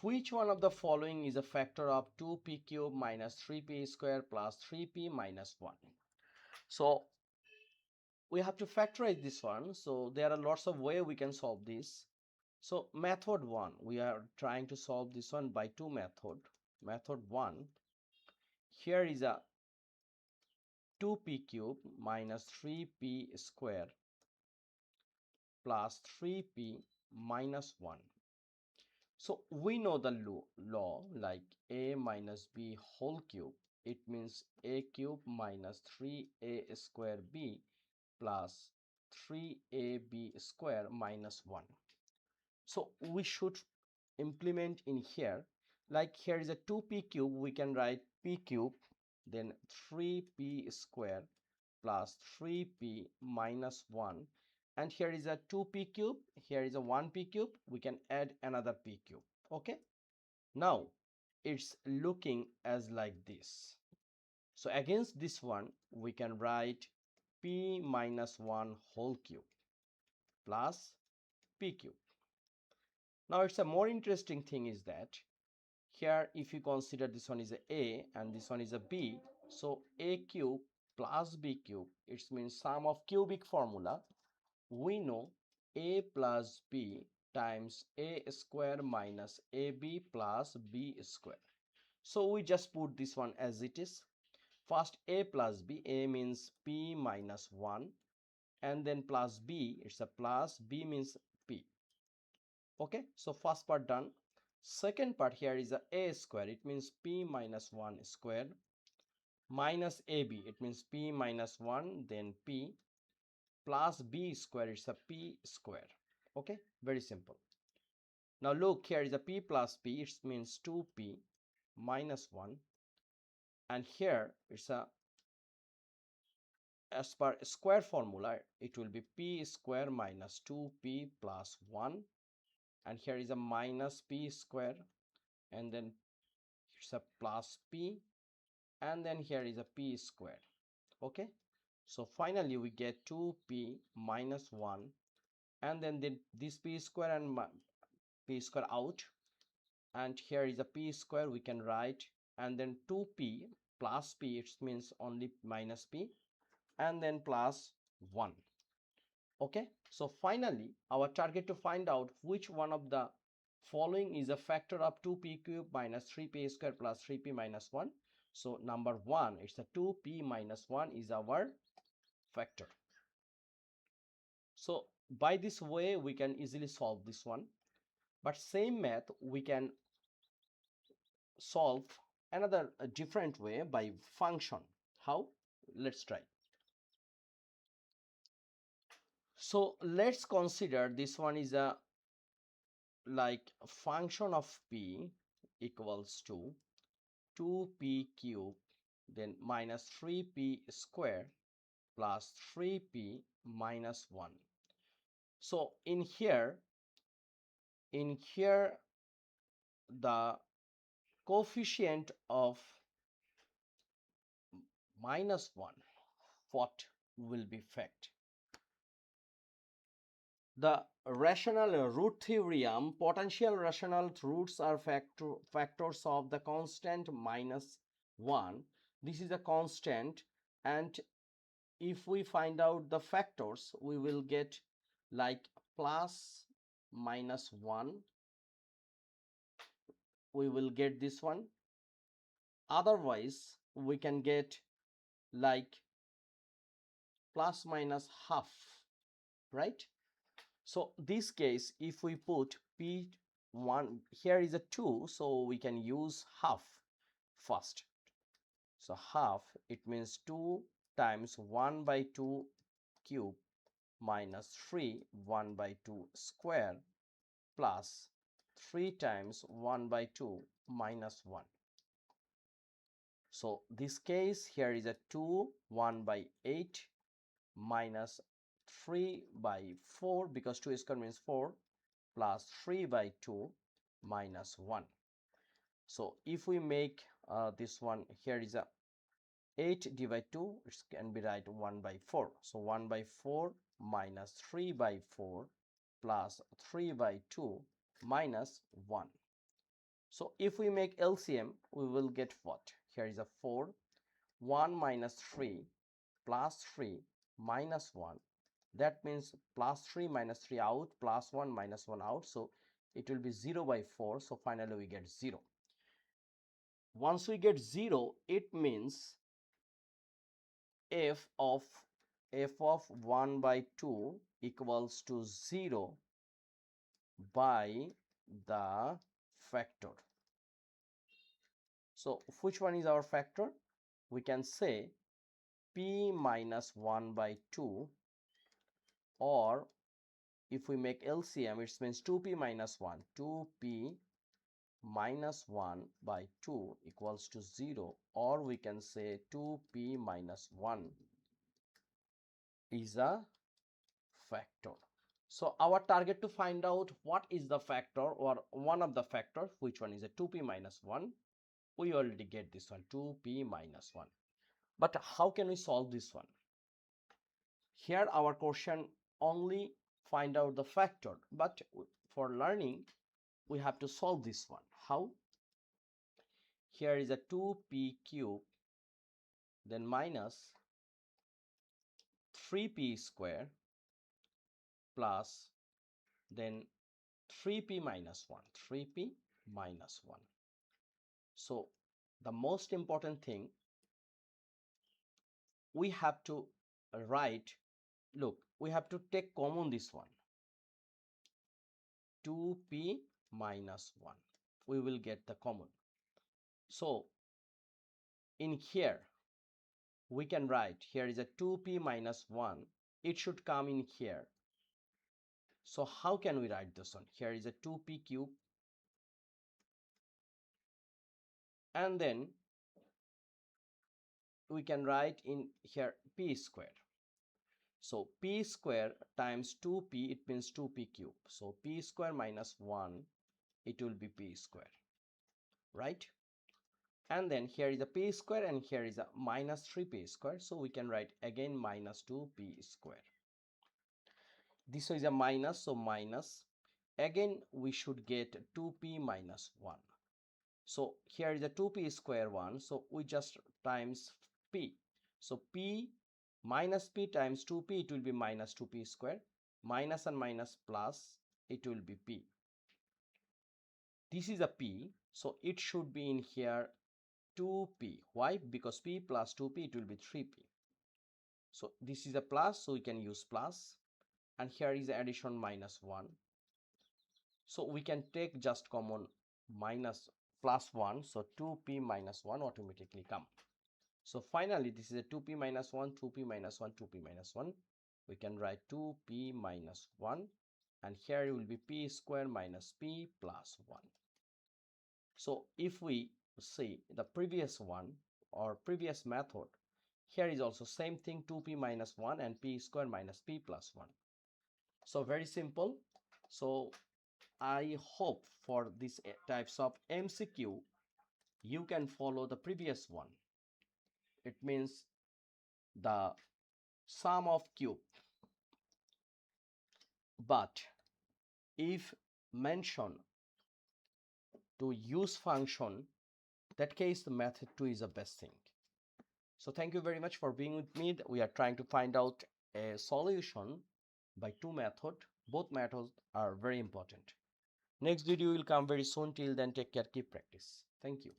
which one of the following is a factor of 2p cube minus 3p square plus 3p minus 1? So we have to factorize this one. So there are lots of ways we can solve this. So method 1, we are trying to solve this one by two method. Method 1, here is a 2p cube minus 3p square plus 3p minus 1. So we know the law like a minus b whole cube. It means a cube minus 3a square b plus 3ab square minus 1. So we should implement in here, like here is a 2p cube, we can write p cube, then 3p square plus 3p minus 1, and here is a 2p cube, here is a 1p cube, we can add another p cube. Okay, now it's looking as like this. So against this one we can write p minus 1 whole cube plus p cube. Now it's a more interesting thing is that here if you consider this one is a and this one is a b, so a cube plus b cube, it means sum of cubic formula. We know a plus b times a square minus ab plus b square. So we just put this one as it is. First a plus b, a means p minus 1, and then plus b, it's a plus, b means p. Okay, so first part done. Second part, here is a square, it means p minus 1 square minus ab, it means p minus 1 then p plus b square, it's a p square. Okay, very simple. Now look, here is a p plus p, it means 2p minus 1, and here it's a, as per square formula, it will be p square minus 2p plus 1, and here is a minus p square, and then it's a plus p, and then here is a p square. Okay, so finally we get 2p minus 1, and then this p square and p square out, and here is a p square we can write, and then 2p plus p, it means only minus p, and then plus 1. Okay, so finally our target to find out which one of the following is a factor of 2p cube minus 3p square plus 3p minus 1. So number 1, it's a 2p minus 1 is our factor. So by this way we can easily solve this one, but same math we can solve another different way by function. How? Let's try. So let's consider this one is a like function of p equals to 2p cube then minus 3p square plus 3p minus 1. So in here the coefficient of minus 1, what will be fact? The rational root theorem, potential rational roots are factors of the constant minus 1. This is a constant, and if we find out the factors we will get like plus minus 1, we will get this one. Otherwise we can get like plus minus half, right? So this case if we put p1, here is a 2, so we can use half first. So half, it means 2 times 1 by 2 cube minus 3 1 by 2 square plus 3 times 1 by 2 minus 1. So this case here is a 2 1 by 8 minus 3 by 4, because 2 square means 4, plus 3 by 2 minus 1. So if we make this one, here is a 8 divided 2, it can be write 1 by 4. So 1 by 4 minus 3 by 4 plus 3 by 2 minus 1. So if we make LCM, we will get what? Here is a 4, 1 minus 3 plus 3 minus 1. That means plus 3 minus 3 out, plus 1 minus 1 out. So it will be 0 by 4. So finally we get 0. Once we get 0, it means f of 1 by 2 equals to 0 by the factor. So which one is our factor? We can say p minus 1 by 2, or if we make LCM, it means 2p minus 1. 2p minus 1 by 2 equals to 0, or we can say 2p minus 1 is a factor. So our target to find out what is the factor or one of the factor, which one is a 2p minus 1. We already get this one, 2p minus 1. But how can we solve this one? Here our question only find out the factor, but for learning we have to solve this one. How? Here is a 2p cube, then minus 3p square plus then 3p minus 1, 3p minus 1. So the most important thing, we have to write, look, we have to take common this one, 2p minus 1. We will get the common. So in here we can write, here is a 2p minus 1. It should come in here. So how can we write this one? Here is a 2p cube, and then we can write in here p square. So p square times 2p, it means 2p cube. So p square minus 1, it will be p square, right? And then here is a p square and here is a minus 3p square. So we can write again minus 2p square. This is a minus, so minus. Again we should get 2p minus 1. So here is a 2p square 1. So we just times p. So p minus p times 2p, it will be minus 2p square. Minus and minus plus, it will be p. This is a p, so it should be in here 2p. Why? Because p plus 2p, it will be 3p. So this is a plus, so we can use plus. And here is the addition minus 1. So we can take just common minus plus 1. So 2p minus 1 automatically come. So finally, this is a 2p minus 1, 2p minus 1, 2p minus 1. We can write 2p minus 1. And here it will be p square minus p plus 1. So if we see the previous one or previous method, here is also same thing, 2p minus 1 and p square minus p plus 1. So very simple. So I hope for these types of MCQ, you can follow the previous one. It means the sum of cube. But if mention to use function, that case the method 2 is the best thing. So thank you very much for being with me. We are trying to find out a solution by two methods. Both methods are very important. Next video will come very soon. Till then, take care, keep practice. Thank you.